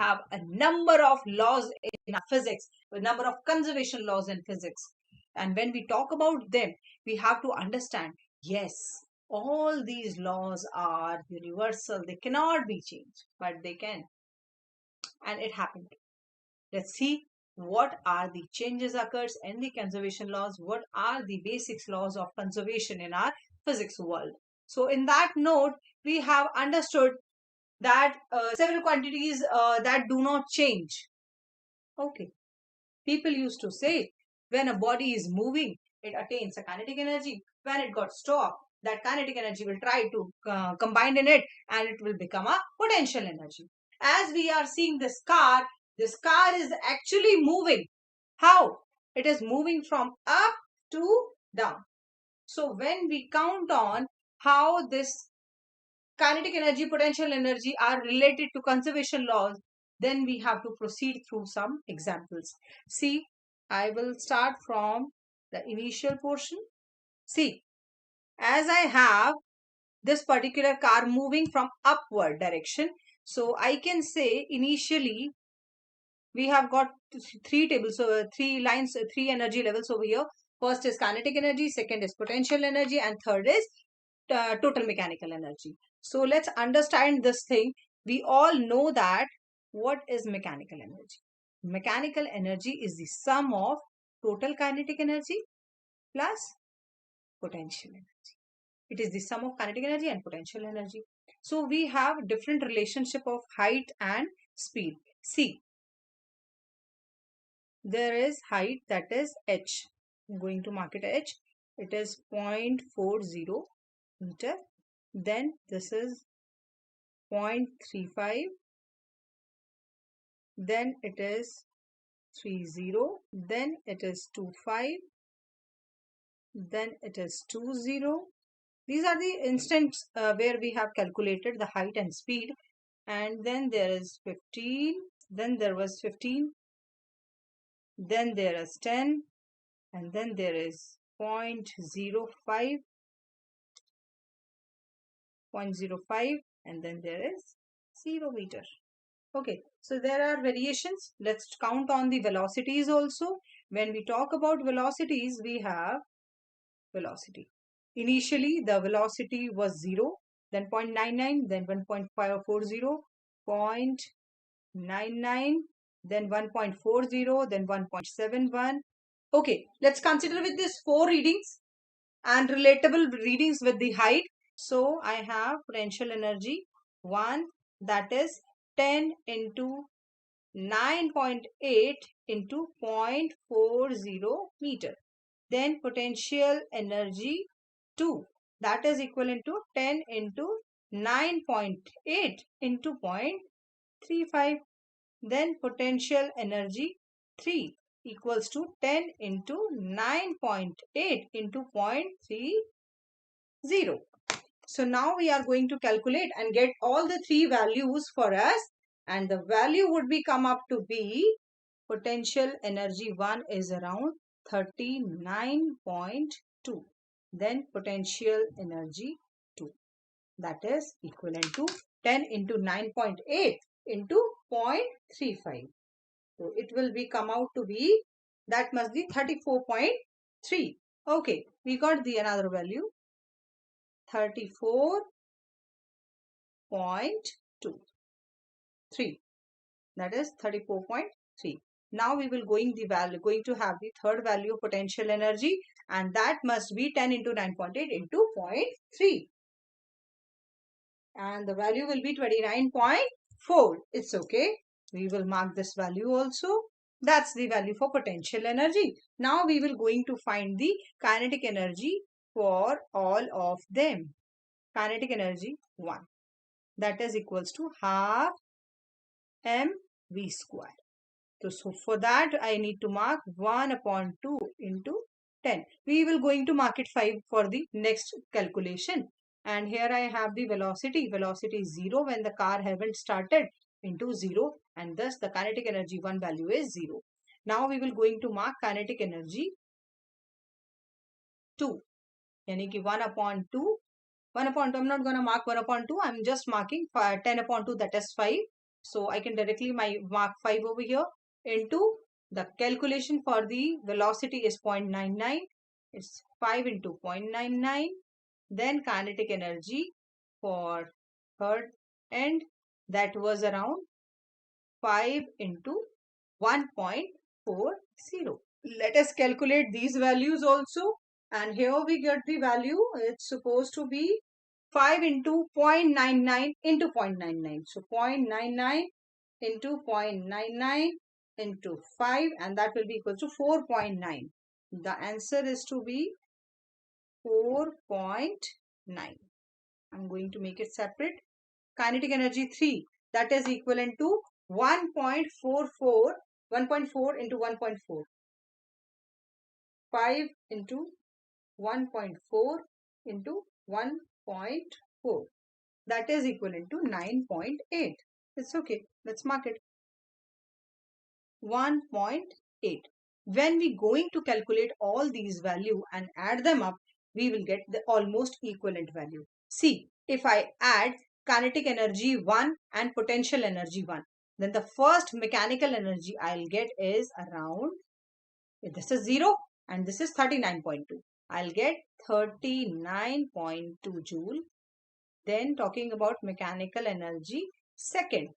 have a number of laws in physics, a number of conservation laws in physics. And when we talk about them, we have to understand, yes, all these laws are universal. They cannot be changed, but they can. And it happened. Let's see what are the changes occurs in the conservation laws. What are the basics laws of conservation in our physics world? So in that note, we have understood that several quantities that do not change. Okay. People used to say when a body is moving, it attains a kinetic energy. When it got stopped, that kinetic energy will try to combine in it and it will become a potential energy. As we are seeing this car is actually moving. How? It is moving from up to down. So when we count on how this kinetic energy, potential energy are related to conservation laws, then we have to proceed through some examples. See, I will start from the initial portion. See, as I have this particular car moving from upward direction, so I can say initially we have got three tables, so three lines, three energy levels over here. First is kinetic energy, second is potential energy, and third is total mechanical energy. So let's understand this thing. We all know that what is mechanical energy. Mechanical energy is the sum of total kinetic energy plus potential energy. It is the sum of kinetic energy and potential energy. So we have different relationship of height and speed. See, there is height, that is h. I'm going to mark it h. It is 0.40 meter. Then this is 0.35, then it is 30, then it is 25, then it is 20. These are the instants where we have calculated the height and speed. And then there is 15, then there was 15, then there is 10, and then there is 0.05, and then there is 0 meter. Okay, so there are variations. Let's count on the velocities also. When we talk about velocities, we have velocity. Initially, the velocity was 0, then 0.99, then 1.540, 0.99, then 1.40, then 1.71. Okay, let's consider with this 4 readings and relatable readings with the height. So I have potential energy 1, that is 10 into 9.8 into 0.40 meter. Then potential energy 2, that is equivalent to 10 into 9.8 into 0.35. Then potential energy 3 equals to 10 into 9.8 into 0.30. So now we are going to calculate and get all the three values for us, and the value would be come up to be potential energy 1 is around 39.2. Then potential energy 2, that is equivalent to 10 into 9.8 into 0.35. So it will be come out to be, that must be 34.3. Okay, we got the another value 34.23, that is 34.3. Now we will going to have the third value of potential energy, and that must be 10 into 9.8 into 0.3, and the value will be 29.4. It's okay, we will mark this value also. That's the value for potential energy. Now we will going to find the kinetic energy for all of them. Kinetic energy 1, that is equals to half mv square. So for that I need to mark 1 upon 2 into 10. We will going to mark it 5 for the next calculation. And here I have the velocity. Velocity is 0 when the car haven't started, into 0, and thus the kinetic energy 1 value is 0. Now we will going to mark kinetic energy 2. Yani ki 1 upon 2. 1 upon 2, I'm not going to mark 1 upon 2. I'm just marking 10 upon 2, that is 5. So I can directly mark 5 over here into the calculation for the velocity is 0.99. It's 5 into 0.99. Then kinetic energy for third end, that was around 5 into 1.40. Let us calculate these values also. And here we get the value. It's supposed to be 5 into 0.99 into 0.99. So 0.99 into 0.99 into 5, and that will be equal to 4.9. The answer is to be 4.9. I'm going to make it separate. Kinetic energy 3, that is equivalent to 1.44, 1.4 into 1.4. 5 into 1.4 into 1.4. That is equivalent to 9.8. It's okay. Let's mark it. 1.8. When we going to calculate all these value and add them up, we will get the almost equivalent value. See, if I add kinetic energy 1 and potential energy 1, then the first mechanical energy I'll get is around, this is 0 and this is 39.2. I'll get 39.2 joule. Then talking about mechanical energy second,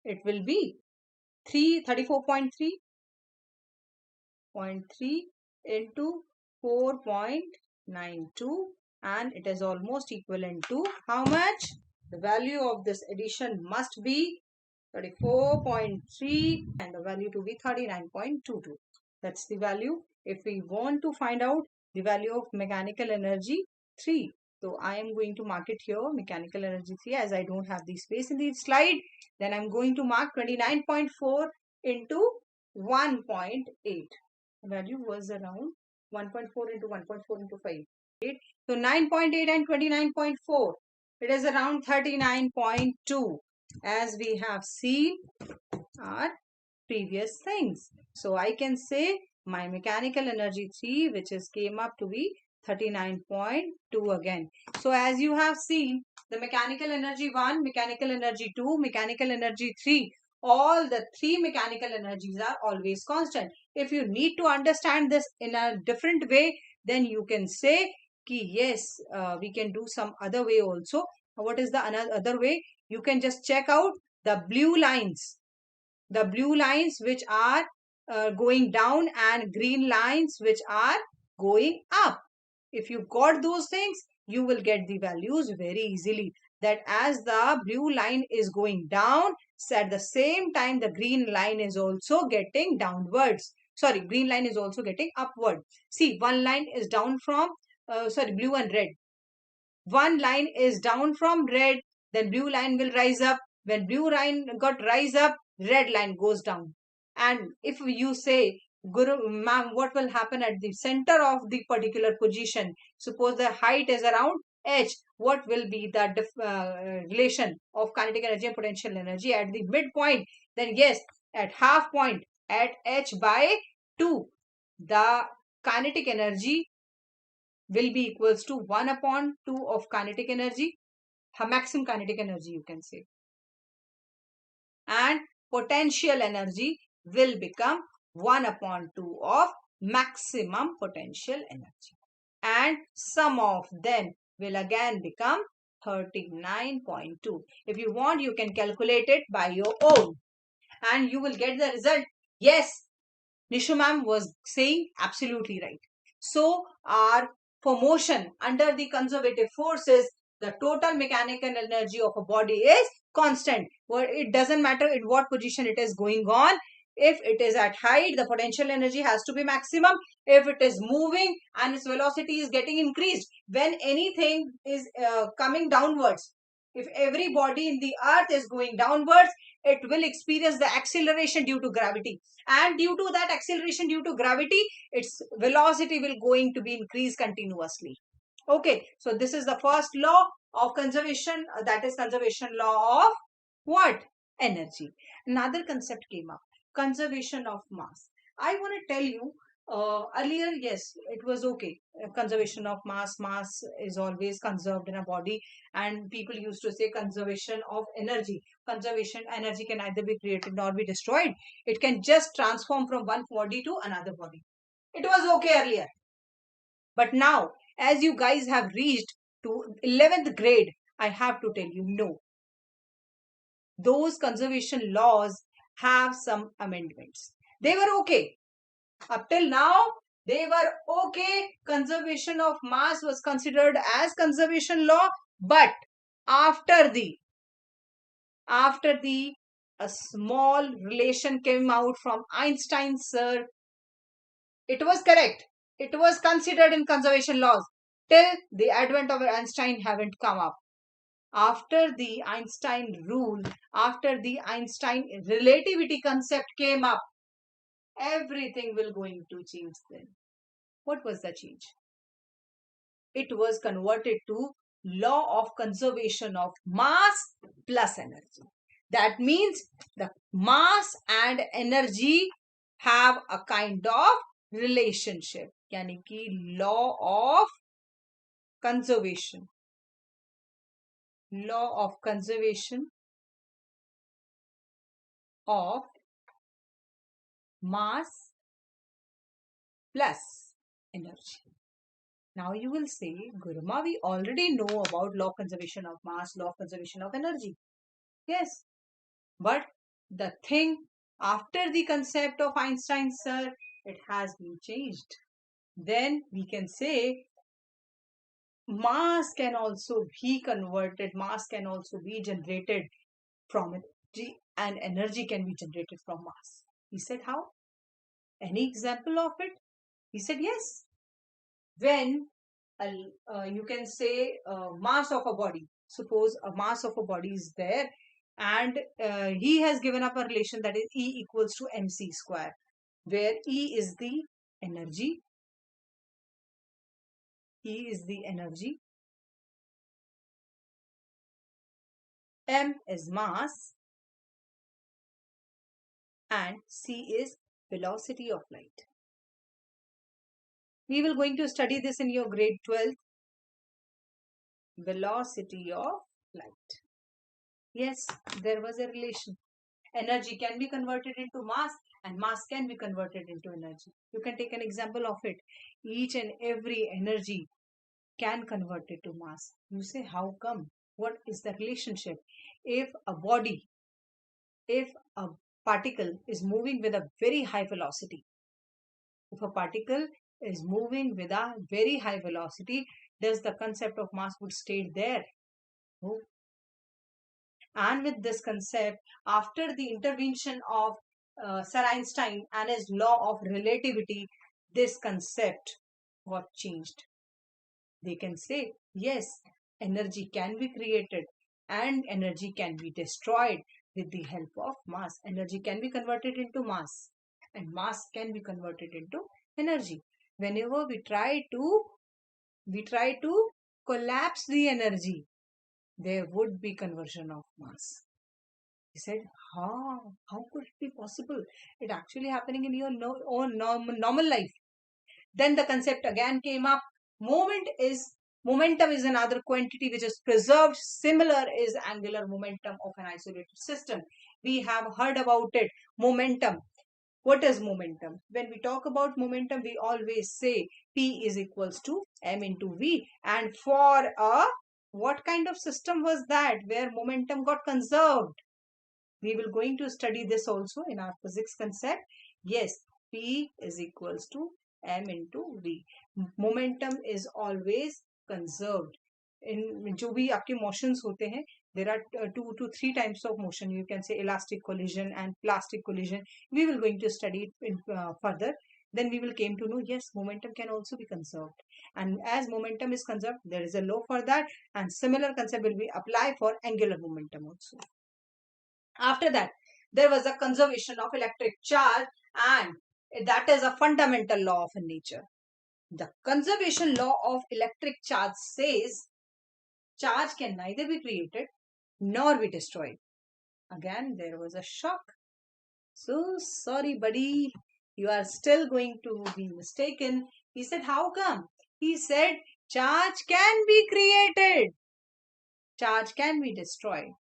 it will be 34.3 into 4.92, and it is almost equivalent to how much? The value of this addition must be 34.3 and the value to be 39.22. That's the value. If we want to find out the value of mechanical energy 3, so I am going to mark it here, mechanical energy 3, as I don't have the space in the slide. Then I'm going to mark 29.4 into 1.8. Value was around 1.4 into 1.4 into 5. 8. So 9.8 and 29.4. It is around 39.2, as we have seen our previous things. So I can say my mechanical energy 3, which is came up to be 39.2 again. So as you have seen, the mechanical energy 1, mechanical energy 2, mechanical energy 3, all the 3 mechanical energies are always constant. If you need to understand this in a different way, then you can say ki yes, we can do some other way also. What is the other way? You can just check out the blue lines which are going down and green lines which are going up. If you got those things, you will get the values very easily. That as the blue line is going down, so at the same time the green line is also getting downwards. Sorry, green line is also getting upward. See, one line is down from blue and red. One line is down from red, then blue line will rise up. When blue line got rise up, red line goes down. And if you say, Guru, ma'am, what will happen at the center of the particular position? Suppose the height is around h. What will be the relation of kinetic energy and potential energy at the midpoint? Then yes, at half point, at h by 2, the kinetic energy will be equals to 1 upon 2 of kinetic energy, maximum kinetic energy you can say. And potential energy will become 1 upon 2 of maximum potential energy. And sum of them will again become 39.2. If you want, you can calculate it by your own. And you will get the result. Yes, Nishu ma'am was saying absolutely right. So for motion under the conservative forces, the total mechanical energy of a body is constant. Well, it doesn't matter in what position it is going on. If it is at height, the potential energy has to be maximum. If it is moving and its velocity is getting increased, when anything is coming downwards, if every body in the earth is going downwards, it will experience the acceleration due to gravity. And due to that acceleration due to gravity, its velocity will going to be increased continuously. Okay, so this is the first law of conservation, that is conservation law of what? Energy. Another concept came up, conservation of mass. I want to tell you Earlier, yes, it was okay. Conservation of mass. Mass is always conserved in a body, and people used to say conservation of energy. Conservation energy can either be created nor be destroyed. It can just transform from one body to another body. It was okay earlier, but now, as you guys have reached to 11th grade, I have to tell you, no, those conservation laws have some amendments. They were okay up till now, they were okay. Conservation of mass was considered as conservation law, but after the after the a small relation came out from Einstein sir, it was correct. It was considered in conservation laws till the advent of Einstein haven't come up. After the Einstein rule, after the Einstein relativity concept came up, everything will going to change then. What was the change? It was converted to law of conservation of mass plus energy. That means the mass and energy have a kind of relationship. यानी कि conservation law of conservation of mass plus energy. Now you will say, Guruma, we already know about law of conservation of mass, law of conservation of energy. Yes, but the thing after the concept of Einstein, sir, it has been changed. Then we can say mass can also be converted, mass can also be generated from energy, and energy can be generated from mass. He said, how? Any example of it? He said, yes. When you can say mass of a body, suppose a mass of a body is there, and he has given up a relation that is E equals to mc square, where energy E is the energy, m is mass, and c is velocity of light. We will going to study this in your grade 12, velocity of light. Yes, there was a relation. Energy can be converted into mass, and mass can be converted into energy. You can take an example of it. Each and every energy can convert it to mass. You say, how come? What is the relationship? If a particle is moving with a very high velocity, if a particle is moving with a very high velocity, does the concept of mass would stay there? No. And with this concept, after the intervention of Sir Einstein and his law of relativity, this concept got changed. They can say, yes, energy can be created and energy can be destroyed with the help of mass. Energy can be converted into mass, and mass can be converted into energy. Whenever we try to collapse the energy, there would be conversion of mass. He said, how could it be possible? It actually happening in your own normal life. Then the concept again came up. Momentum is another quantity which is preserved. Similar is angular momentum of an isolated system. We have heard about it. Momentum. What is momentum? When we talk about momentum, we always say P is equals to M into V. And for what kind of system was that where momentum got conserved? We will going to study this also in our physics concept. Yes, P is equals to M into V. Momentum is always conserved. In जो भी आपके motions होते हैं, there are 2 to 3 types of motion. You can say elastic collision and plastic collision. We will going to study it in, further. Then we will came to know, yes, momentum can also be conserved. And as momentum is conserved, there is a law for that. And similar concept will be applied for angular momentum also. After that, there was a conservation of electric charge, and that is a fundamental law of nature. The conservation law of electric charge says charge can neither be created nor be destroyed. Again, there was a shock. So sorry, buddy. You are still going to be mistaken. He said, how come? He said, charge can be created. Charge can be destroyed.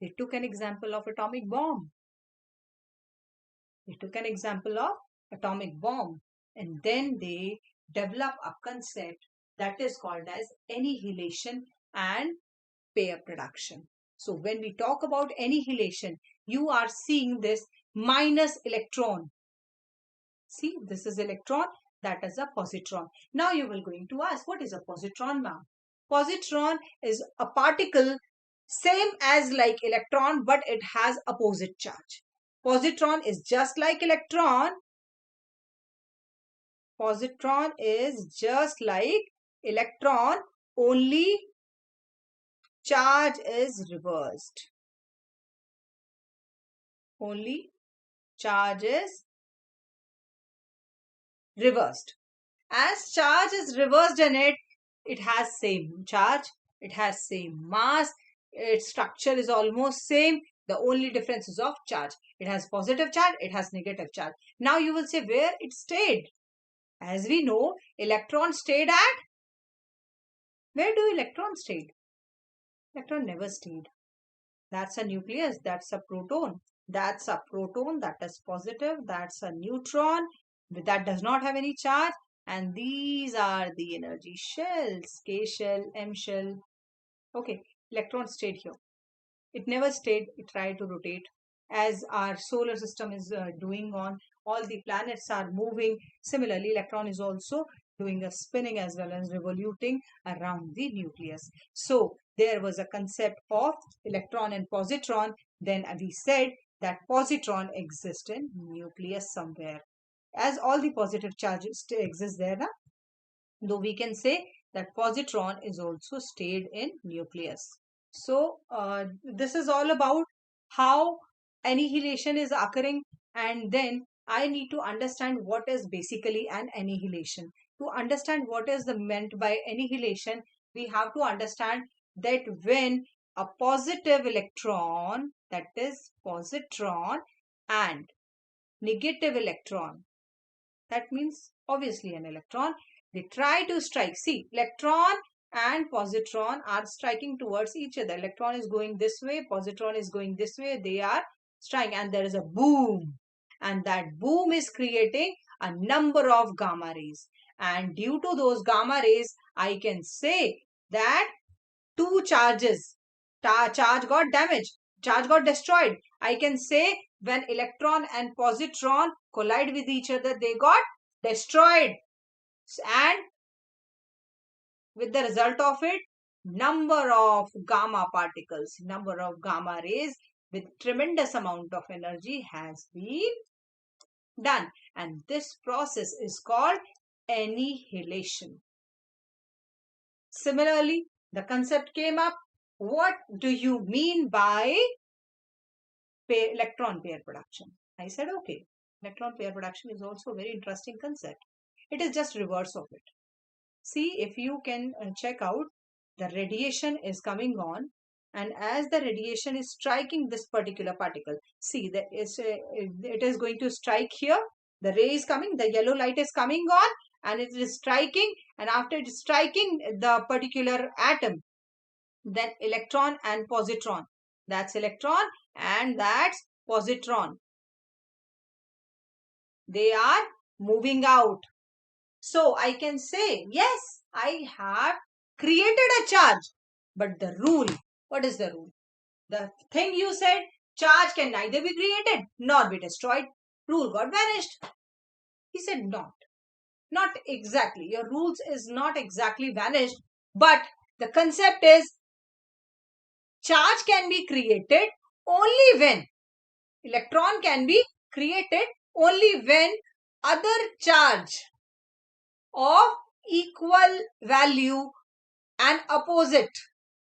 They took an example of atomic bomb. They took an example of atomic bomb. And then they develop a concept that is called as annihilation and pair production. So when we talk about annihilation, you are seeing this minus electron. See, this is electron, that is a positron. Now you will going to ask, what is a positron, ma'am? Positron is a particle same as like electron, but it has opposite charge. Positron is just like electron. Positron is just like electron, only charge is reversed. Only charge is reversed. As charge is reversed in it, it has same charge, it has same mass, its structure is almost same. The only difference is of charge. It has positive charge, it has negative charge. Now you will say where it stayed. As we know, electron stayed at, where do electrons stayed? Electron never stayed. That's a nucleus, that's a proton. That's a proton, that is positive, that's a neutron, that does not have any charge. And these are the energy shells, K shell, M shell. Okay, electron stayed here. It never stayed, it tried to rotate. As our solar system is doing on, all the planets are moving. Similarly, electron is also doing a spinning as well as revoluting around the nucleus. So there was a concept of electron and positron. Then we said that positron exists in nucleus somewhere. As all the positive charges exist there, na? Though we can say that positron is also stayed in nucleus. So this is all about how annihilation is occurring, and then I need to understand what is basically an annihilation. To understand what is the meant by annihilation, we have to understand that when a positive electron, that is positron, and negative electron, that means obviously an electron, they try to strike. See, electron and positron are striking towards each other. Electron is going this way, positron is going this way. They are striking and there is a boom. And that boom is creating a number of gamma rays. And due to those gamma rays, I can say that two charges, charge got damaged, charge got destroyed. I can say when electron and positron collide with each other, they got destroyed. And with the result of it, number of gamma particles, number of gamma rays with tremendous amount of energy has been done. And this process is called annihilation. Similarly, the concept came up, what do you mean by electron pair production? I said, okay, electron pair production is also a very interesting concept. It is just reverse of it. See, if you can check out, the radiation is coming on, and as the radiation is striking this particular particle, see that it is going to strike here. The ray is coming, the yellow light is coming on, and it is striking, and after it is striking the particular atom, then electron and positron, that's electron and that's positron, they are moving out. So I can say, yes, I have created a charge. But the rule, what is the rule? The thing you said, charge can neither be created nor be destroyed. Rule got vanished. He said, not exactly. Your rules is not exactly vanished. But the concept is, charge can be created only when, electron can be created only when other charge of equal value and opposite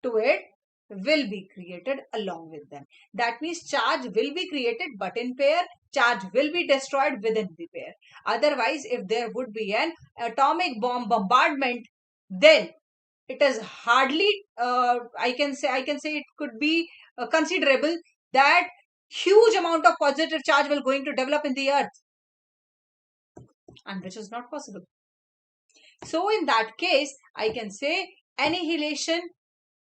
to it will be created along with them. That means charge will be created but in pair, charge will be destroyed within the pair. Otherwise, if there would be an atomic bomb bombardment, then it is hardly, I can say it could be considerable that huge amount of positive charge will going to develop in the earth. and which is not possible. So in that case, I can say annihilation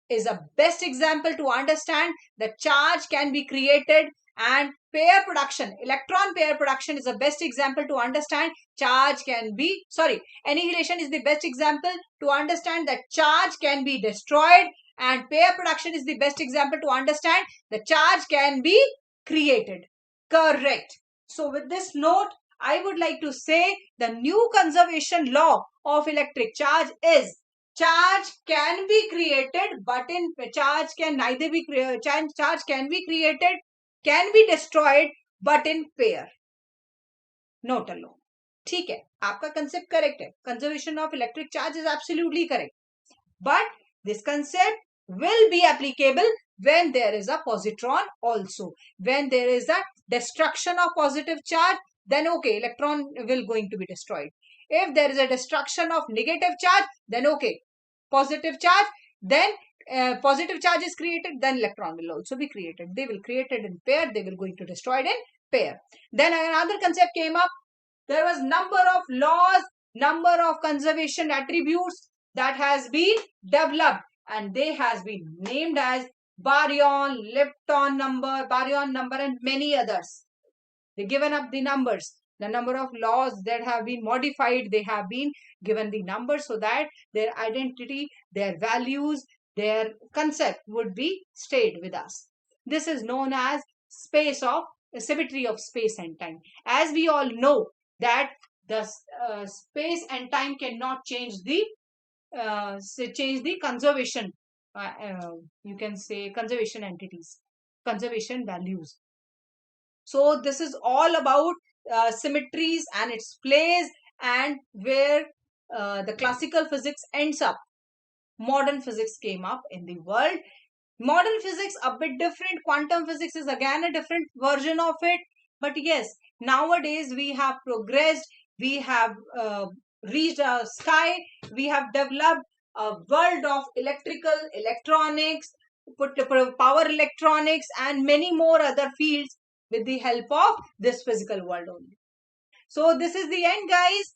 is a best example to understand that charge can be created, and pair production, electron pair production, is the best example to understand charge can be, sorry, annihilation is the best example to understand that charge can be destroyed, and pair production is the best example to understand the charge can be created. Correct. So with this note, I would like to say the new conservation law of electric charge is charge can be created, but in charge can neither be charge can be created, can be destroyed, but in pair. Note लो. ठीक है, आपका concept correct है. Conservation of electric charge is absolutely correct. But this concept will be applicable when there is a positron also. When there is a destruction of positive charge, then okay, electron will going to be destroyed. If there is a destruction of negative charge, then okay, positive charge, then positive charge is created, then electron will also be created. They will created in pair, they will going to destroy it in pair. Then another concept came up. There was number of laws, number of conservation attributes that has been developed, and they has been named as baryon, lepton number, and many others. They given up the numbers. The number of laws that have been modified, they have been given the numbers so that their identity, their values, their concept would be stayed with us. This is known as symmetry of space and time. As we all know that the space and time cannot change the conservation, you can say conservation entities, conservation values. So this is all about symmetries and its place, and where the classical physics ends up. Modern physics came up in the world. Modern physics a bit different. Quantum physics is again a different version of it. But yes, nowadays we have progressed. We have reached a sky. We have developed a world of electrical, electronics, power electronics, and many more other fields with the help of this physical world only. So this is the end, guys.